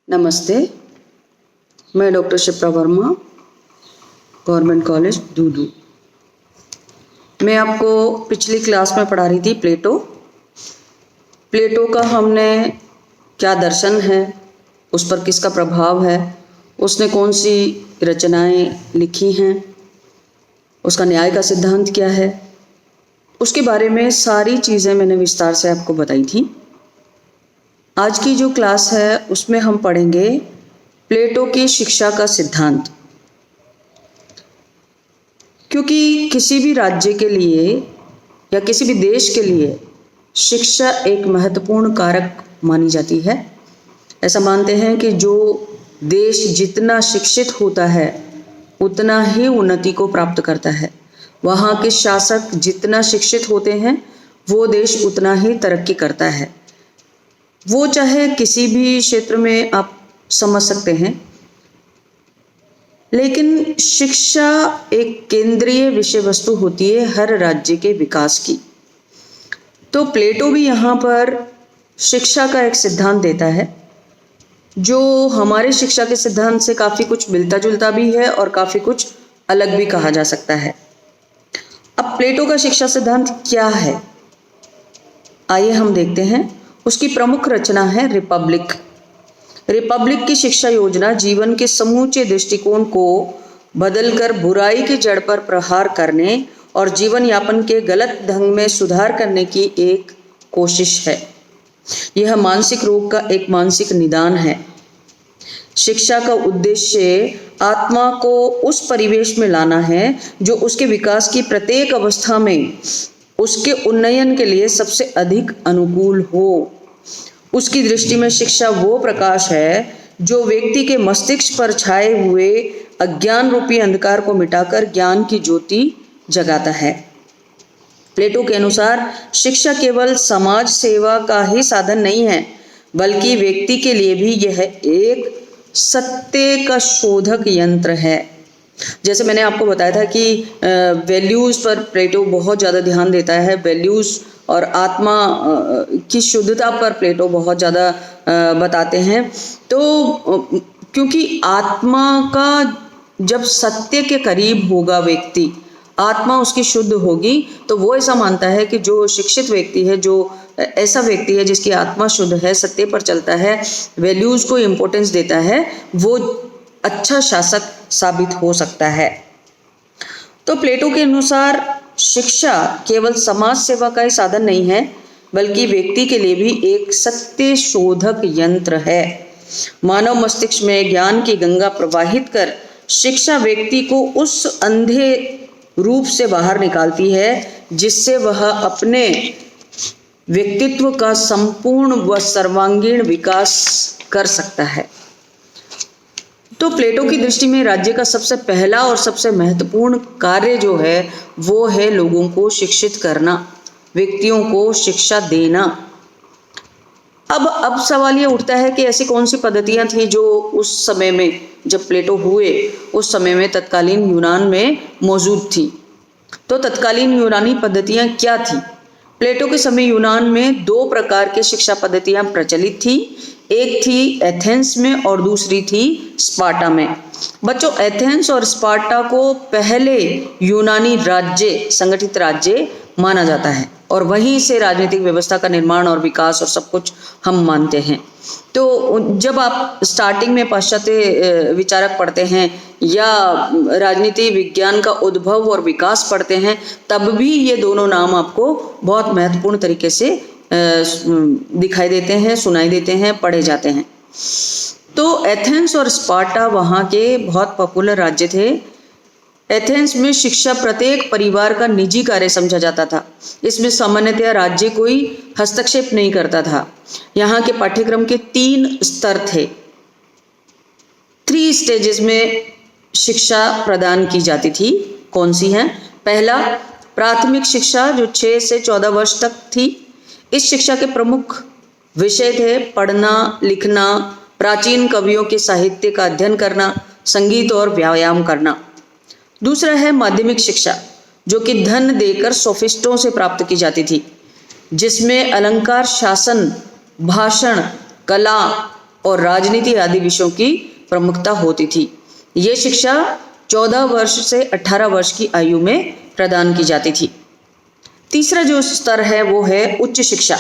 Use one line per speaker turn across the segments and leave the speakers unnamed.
नमस्ते, मैं doctor Shipra Verma, government college Dudu. मैं आपको पिछली क्लास में पढ़ा रही थी प्लेटो का हमने क्या दर्शन है, उस पर किसका प्रभाव है, उसने कौन सी रचनाएं लिखी हैं, उसका न्याय का सिद्धांत क्या है, उसके बारे में सारी चीज़ें मैंने विस्तार से आपको बताई थी। आज की जो क्लास है उसमें हम पढ़ेंगे प्लेटो की शिक्षा का सिद्धांत। क्योंकि किसी भी राज्य के लिए या किसी भी देश के लिए शिक्षा एक महत्वपूर्ण कारक मानी जाती है। ऐसा मानते हैं कि जो देश जितना शिक्षित होता है उतना ही उन्नति को प्राप्त करता है। वहाँ के शासक जितना शिक्षित होते हैं वो देश उतना ही तरक्की करता है। वो चाहे किसी भी क्षेत्र में आप समझ सकते हैं, लेकिन शिक्षा एक केंद्रीय विषय वस्तु होती है हर राज्य के विकास की। तो प्लेटो भी यहाँ पर शिक्षा का एक सिद्धांत देता है जो हमारे शिक्षा के सिद्धांत से काफ़ी कुछ मिलता जुलता भी है और काफ़ी कुछ अलग भी कहा जा सकता है। अब प्लेटो का शिक्षा सिद्धांत क्या है, आइए हम देखते हैं। उसकी प्रमुख रचना है रिपब्लिक की शिक्षा योजना जीवन के समूचे दृष्टिकोण को बदलकर बुराई की जड़ पर प्रहार करने और जीवन यापन के गलत ढंग में सुधार करने की एक कोशिश है। यह मानसिक रोग का एक मानसिक निदान है। शिक्षा का उद्देश्य आत्मा को उस परिवेश में लाना है जो उसके विकास की प्रत्येक अवस्था में उसके उन्नयन के लिए सबसे अधिक अनुकूल हो। उसकी दृष्टि में शिक्षा वो प्रकाश है जो व्यक्ति के मस्तिष्क पर छाए हुए अज्ञान रूपी अंधकार को मिटाकर ज्ञान की ज्योति जगाता है। प्लेटो के अनुसार शिक्षा केवल समाज सेवा का ही साधन नहीं है, बल्कि व्यक्ति के लिए भी यह एक सत्य का शोधक यंत्र है। जैसे मैंने आपको बताया था कि वैल्यूज़ पर प्लेटो बहुत ज़्यादा ध्यान देता है। वैल्यूज़ और आत्मा की शुद्धता पर प्लेटो बहुत ज़्यादा बताते हैं। तो क्योंकि आत्मा का जब सत्य के करीब होगा व्यक्ति, आत्मा उसकी शुद्ध होगी, तो वो ऐसा मानता है कि जो शिक्षित व्यक्ति है, जो ऐसा व्यक्ति है जिसकी आत्मा शुद्ध है, सत्य पर चलता है, वैल्यूज़ को इम्पोर्टेंस देता है, वो अच्छा शासक साबित हो सकता है। तो प्लेटो के अनुसार शिक्षा केवल समाज सेवा का ही साधन नहीं है, बल्कि व्यक्ति के लिए भी एक सत्य शोधक यंत्र है। मानव मस्तिष्क में ज्ञान की गंगा प्रवाहित कर शिक्षा व्यक्ति को उस अंधे रूप से बाहर निकालती है जिससे वह अपने व्यक्तित्व का संपूर्ण व सर्वांगीण विकास कर सकता है। तो प्लेटो की दृष्टि में राज्य का सबसे पहला और सबसे महत्वपूर्ण कार्य जो है वो है लोगों को शिक्षित करना, व्यक्तियों को शिक्षा देना। अब सवाल ये उठता है कि ऐसी कौन सी पद्धतियां थी जो उस समय में जब प्लेटो हुए उस समय में तत्कालीन यूनान में मौजूद थी। तो तत्कालीन यूनानी पद्धतियां क्या थी? प्लेटो के समय यूनान में दो प्रकार की शिक्षा पद्धतियां प्रचलित थी। एक थी एथेंस में और दूसरी थी स्पार्टा में। बच्चों, एथेंस और स्पार्टा को पहले यूनानी राज्य, संगठित राज्य माना जाता है और वहीं से राजनीतिक व्यवस्था का निर्माण और विकास और सब कुछ हम मानते हैं। तो जब आप स्टार्टिंग में पाश्चात्य विचारक पढ़ते हैं या राजनीति विज्ञान का उद्भव और विकास पढ़ते हैं, तब भी ये दोनों नाम आपको बहुत महत्वपूर्ण तरीके से दिखाई देते हैं, सुनाई देते हैं, पढ़े जाते हैं। तो एथेंस और स्पार्टा वहाँ के बहुत पॉपुलर राज्य थे। एथेंस में शिक्षा प्रत्येक परिवार का निजी कार्य समझा जाता था। इसमें सामान्यतया राज्य कोई हस्तक्षेप नहीं करता था। यहाँ के पाठ्यक्रम के 3 स्तर थे। 3 स्टेजेस में शिक्षा प्रदान की जाती थी। कौन सी हैं? पहला, प्राथमिक शिक्षा जो 6 से 14 वर्ष तक थी। इस शिक्षा के प्रमुख विषय थे पढ़ना, लिखना, प्राचीन कवियों के साहित्य का अध्ययन करना, संगीत और व्यायाम करना। दूसरा है माध्यमिक शिक्षा जो कि धन देकर सोफिस्टों से प्राप्त की जाती थी, जिसमें अलंकार, शासन, भाषण, कला और राजनीति आदि विषयों की प्रमुखता होती थी। ये शिक्षा 14 वर्ष से 18 वर्ष की आयु में प्रदान की जाती थी। तीसरा जो स्तर है वो है उच्च शिक्षा,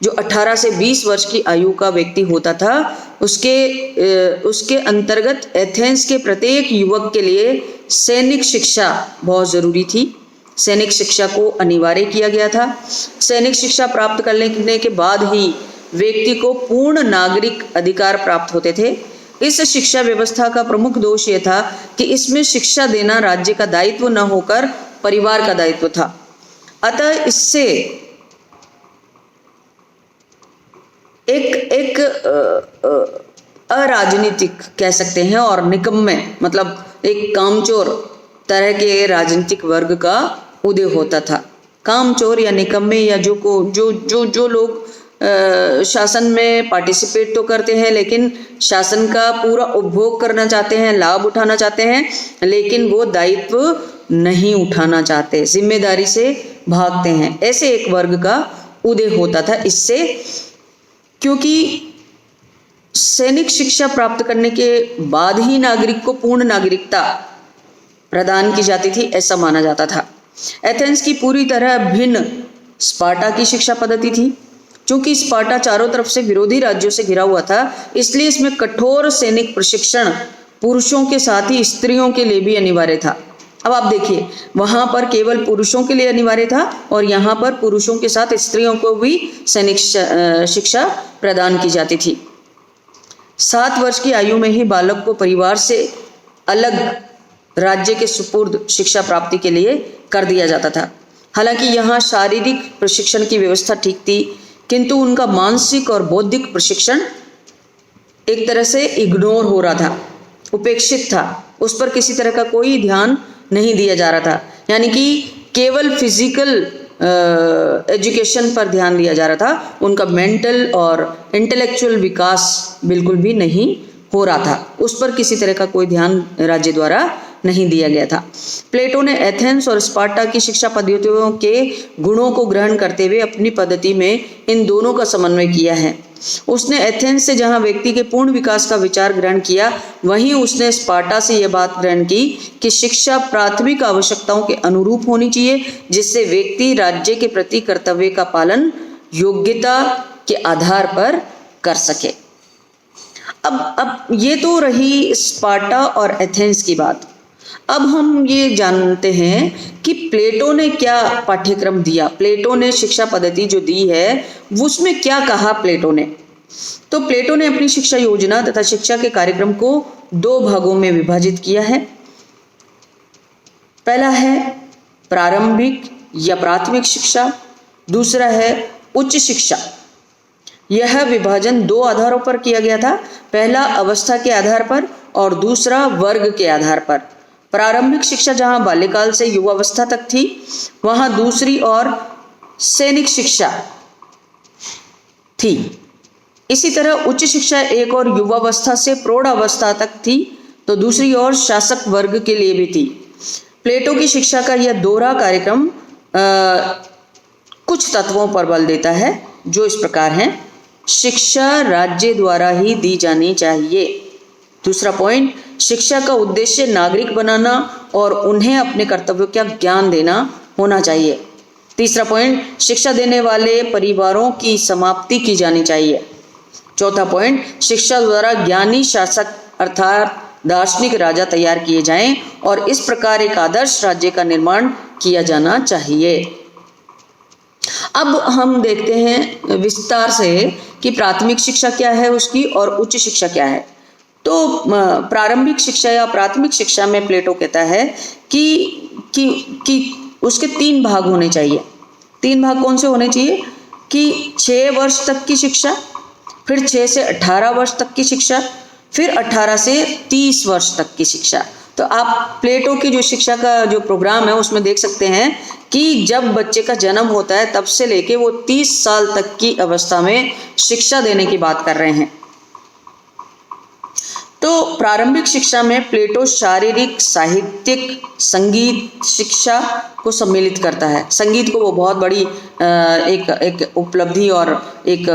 जो 18 से 20 वर्ष की आयु का व्यक्ति होता था। उसके अंतर्गत एथेंस के प्रत्येक युवक के लिए सैनिक शिक्षा बहुत ज़रूरी थी। सैनिक शिक्षा को अनिवार्य किया गया था। सैनिक शिक्षा प्राप्त करने के बाद ही व्यक्ति को पूर्ण नागरिक अधिकार प्राप्त होते थे। इस शिक्षा व्यवस्था का प्रमुख दोष यह था कि इसमें शिक्षा देना राज्य का दायित्व न होकर परिवार का दायित्व था। अतः इससे एक अराजनीतिक कह सकते हैं और निकम्मे मतलब एक कामचोर तरह के राजनीतिक वर्ग का उदय होता था। कामचोर या निकम्मे या जो लोग शासन में पार्टिसिपेट तो करते हैं लेकिन शासन का पूरा उपभोग करना चाहते हैं, लाभ उठाना चाहते हैं, लेकिन वो दायित्व नहीं उठाना चाहते, जिम्मेदारी से भागते हैं, ऐसे एक वर्ग का उदय होता था इससे। क्योंकि सैनिक शिक्षा प्राप्त करने के बाद ही नागरिक को पूर्ण नागरिकता प्रदान की जाती थी, ऐसा माना जाता था। एथेंस की पूरी तरह भिन्न स्पार्टा की शिक्षा पद्धति थी। चूंकि स्पार्टा चारों तरफ से विरोधी राज्यों से घिरा हुआ था, इसलिए इसमें कठोर सैनिक प्रशिक्षण पुरुषों के साथ ही स्त्रियों के लिए भी अनिवार्य था। अब आप देखिए, वहां पर केवल पुरुषों के लिए अनिवार्य था और यहाँ पर पुरुषों के साथ स्त्रियों को भी सैनिक शिक्षा प्रदान की जाती थी। 7 वर्ष की आयु में ही बालक को परिवार से अलग राज्य के सुपुर्द शिक्षा प्राप्ति के लिए कर दिया जाता था। हालांकि यहाँ शारीरिक प्रशिक्षण की व्यवस्था ठीक थी, किंतु उनका मानसिक और बौद्धिक प्रशिक्षण एक तरह से इग्नोर हो रहा था, उपेक्षित था। उस पर किसी तरह का कोई ध्यान नहीं दिया जा रहा था। यानी कि केवल फिजिकल एजुकेशन पर ध्यान दिया जा रहा था, उनका मेंटल और इंटेलेक्चुअल विकास बिल्कुल भी नहीं हो रहा था। उस पर किसी तरह का कोई ध्यान राज्य द्वारा नहीं दिया गया था। प्लेटो ने एथेंस और स्पार्टा की शिक्षा पद्धतियों के गुणों को ग्रहण करते हुए अपनी पद्धति में इन दोनों का समन्वय किया है। उसने एथेंस से जहां व्यक्ति के पूर्ण विकास का विचार ग्रहण किया, वहीं उसने स्पार्टा से यह बात ग्रहण की कि शिक्षा प्राथमिक आवश्यकताओं के अनुरूप होनी चाहिए, जिससे व्यक्ति राज्य के प्रति कर्तव्य का पालन योग्यता के आधार पर कर सके। अब ये तो रही स्पार्टा और एथेंस की बात। अब हम ये जानते हैं कि प्लेटो ने क्या पाठ्यक्रम दिया, प्लेटो ने शिक्षा पद्धति जो दी है उसमें क्या कहा प्लेटो ने। तो प्लेटो ने अपनी शिक्षा योजना तथा शिक्षा के कार्यक्रम को 2 भागों में विभाजित किया है। पहला है प्रारंभिक या प्राथमिक शिक्षा, दूसरा है उच्च शिक्षा। यह विभाजन 2 आधारों पर किया गया था, पहला अवस्था के आधार पर और दूसरा वर्ग के आधार पर। प्रारंभिक शिक्षा जहां बाल्यकाल से युवावस्था तक थी, वहां दूसरी ओर सैनिक शिक्षा थी। इसी तरह उच्च शिक्षा एक और युवावस्था से प्रौढ़ावस्था तक थी, तो दूसरी ओर शासक वर्ग के लिए भी थी। प्लेटो की शिक्षा का यह दोहरा कार्यक्रम कुछ तत्वों पर बल देता है, जो इस प्रकार हैं। शिक्षा राज्य द्वारा ही दी जानी चाहिए। दूसरा पॉइंट, शिक्षा का उद्देश्य नागरिक बनाना और उन्हें अपने कर्तव्यों का ज्ञान देना होना चाहिए। तीसरा पॉइंट, शिक्षा देने वाले परिवारों की समाप्ति की जानी चाहिए। चौथा पॉइंट, शिक्षा द्वारा ज्ञानी शासक अर्थात दार्शनिक राजा तैयार किए जाएं और इस प्रकार एक आदर्श राज्य का निर्माण किया जाना चाहिए। अब हम देखते हैं विस्तार से कि प्राथमिक शिक्षा क्या है उसकी और उच्च शिक्षा क्या है। तो प्रारंभिक शिक्षा या प्राथमिक शिक्षा में प्लेटो कहता है कि उसके 3 भाग होने चाहिए। 3 भाग कौन से होने चाहिए कि 6 वर्ष तक की शिक्षा, फिर 6 से 18 वर्ष तक की शिक्षा, फिर 18 से 30 वर्ष तक की शिक्षा। तो आप प्लेटो की जो शिक्षा का जो प्रोग्राम है उसमें देख सकते हैं कि जब बच्चे का जन्म होता है तब से लेके वो 30 साल तक की अवस्था में शिक्षा देने की बात कर रहे हैं। तो प्रारंभिक शिक्षा में प्लेटो शारीरिक, साहित्यिक, संगीत शिक्षा को सम्मिलित करता है। संगीत को वो बहुत बड़ी एक उपलब्धि और एक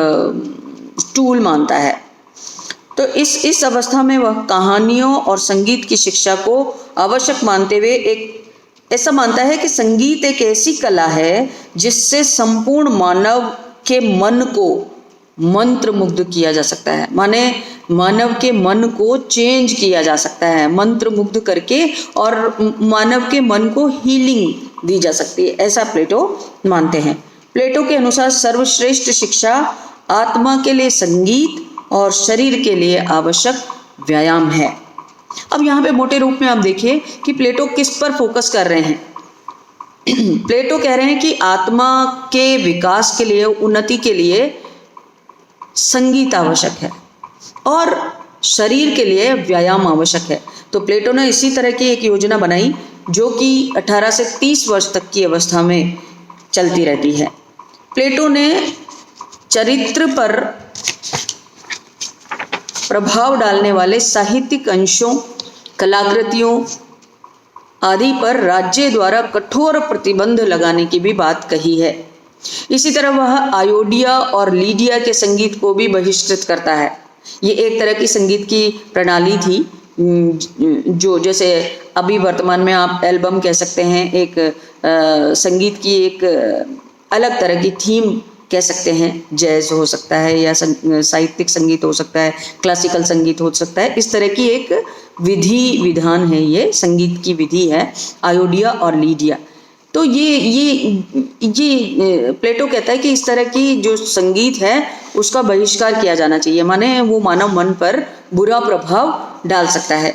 टूल मानता है। तो इस अवस्था में वह कहानियों और संगीत की शिक्षा को आवश्यक मानते हुए एक ऐसा मानता है कि संगीत एक ऐसी कला है जिससे संपूर्ण मानव के मन को मंत्र मुग्ध किया जा सकता है। माने मानव के मन को चेंज किया जा सकता है मंत्र मुग्ध करके, और मानव के मन को हीलिंग दी जा सकती है, ऐसा प्लेटो मानते हैं। प्लेटो के अनुसार सर्वश्रेष्ठ शिक्षा आत्मा के लिए संगीत और शरीर के लिए आवश्यक व्यायाम है। अब यहाँ पे मोटे रूप में आप देखिए कि प्लेटो किस पर फोकस कर रहे हैं। प्लेटो कह रहे हैं कि आत्मा के विकास के लिए, उन्नति के लिए संगीत आवश्यक है और शरीर के लिए व्यायाम आवश्यक है। तो प्लेटो ने इसी तरह की एक योजना बनाई जो कि 18 से 30 वर्ष तक की अवस्था में चलती रहती है। प्लेटो ने चरित्र पर प्रभाव डालने वाले साहित्यिक अंशों, कलाकृतियों आदि पर राज्य द्वारा कठोर प्रतिबंध लगाने की भी बात कही है। इसी तरह वह आयोडिया और लीडिया के संगीत को भी बहिष्कृत करता है। ये एक तरह की संगीत की प्रणाली थी जो जैसे अभी वर्तमान में आप एल्बम कह सकते हैं, एक संगीत की एक अलग तरह की थीम कह सकते हैं। जैज हो सकता है या साहित्यिक संगीत हो सकता है, क्लासिकल संगीत हो सकता है। इस तरह की एक विधि विधान है, ये संगीत की विधि है आयोडिया और लीडिया। तो ये प्लेटो कहता है कि इस तरह की जो संगीत है उसका बहिष्कार किया जाना चाहिए, माने वो मानव मन पर बुरा प्रभाव डाल सकता है।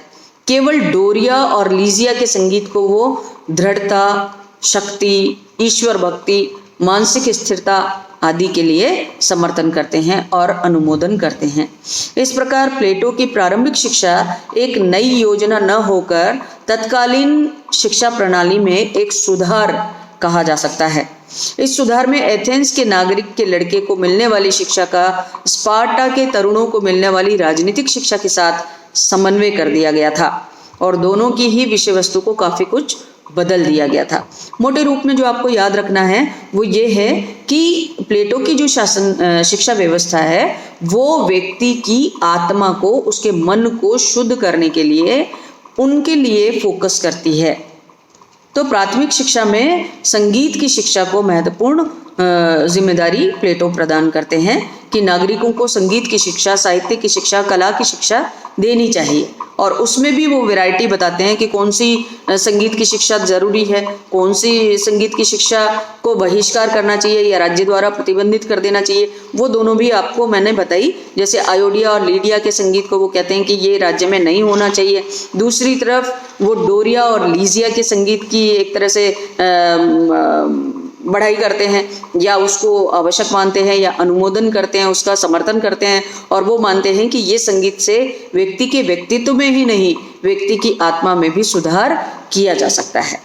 केवल डोरिया और लीजिया के संगीत को वो दृढ़ता, शक्ति, ईश्वर भक्ति, मानसिक स्थिरता आदि के लिए समर्थन करते हैं और अनुमोदन करते हैं। इस प्रकार प्लेटो की प्रारंभिक शिक्षा एक नई योजना न होकर तत्कालीन शिक्षा प्रणाली में एक सुधार कहा जा सकता है। इस सुधार में एथेंस के नागरिक के लड़के को मिलने वाली शिक्षा का स्पार्टा के तरुणों को मिलने वाली राजनीतिक शिक्षा के साथ समन्वय कर दिया गया था और दोनों की ही विषय वस्तु को काफी कुछ बदल दिया गया था। मोटे रूप में जो आपको याद रखना है वो ये है कि प्लेटो की जो शिक्षा व्यवस्था है वो व्यक्ति की आत्मा को, उसके मन को शुद्ध करने के लिए उनके लिए फोकस करती है। तो प्राथमिक शिक्षा में संगीत की शिक्षा को महत्वपूर्ण जिम्मेदारी प्लेटो प्रदान करते हैं कि नागरिकों को संगीत की शिक्षा, साहित्य की शिक्षा, कला की शिक्षा देनी चाहिए और उसमें भी वो वैरायटी बताते हैं कि कौन सी संगीत की शिक्षा जरूरी है, कौन सी संगीत की शिक्षा को बहिष्कार करना चाहिए या राज्य द्वारा प्रतिबंधित कर देना चाहिए। वो दोनों भी आपको मैंने बताई। जैसे आयोडिया और लीडिया के संगीत को वो कहते हैं कि ये राज्य में नहीं होना चाहिए। दूसरी तरफ वो डोरिया और लीजिया के संगीत की एक तरह से बढ़ाई करते हैं या उसको आवश्यक मानते हैं या अनुमोदन करते हैं, उसका समर्थन करते हैं और वो मानते हैं कि ये संगीत से व्यक्ति के व्यक्तित्व में ही नहीं, व्यक्ति की आत्मा में भी सुधार किया जा सकता है।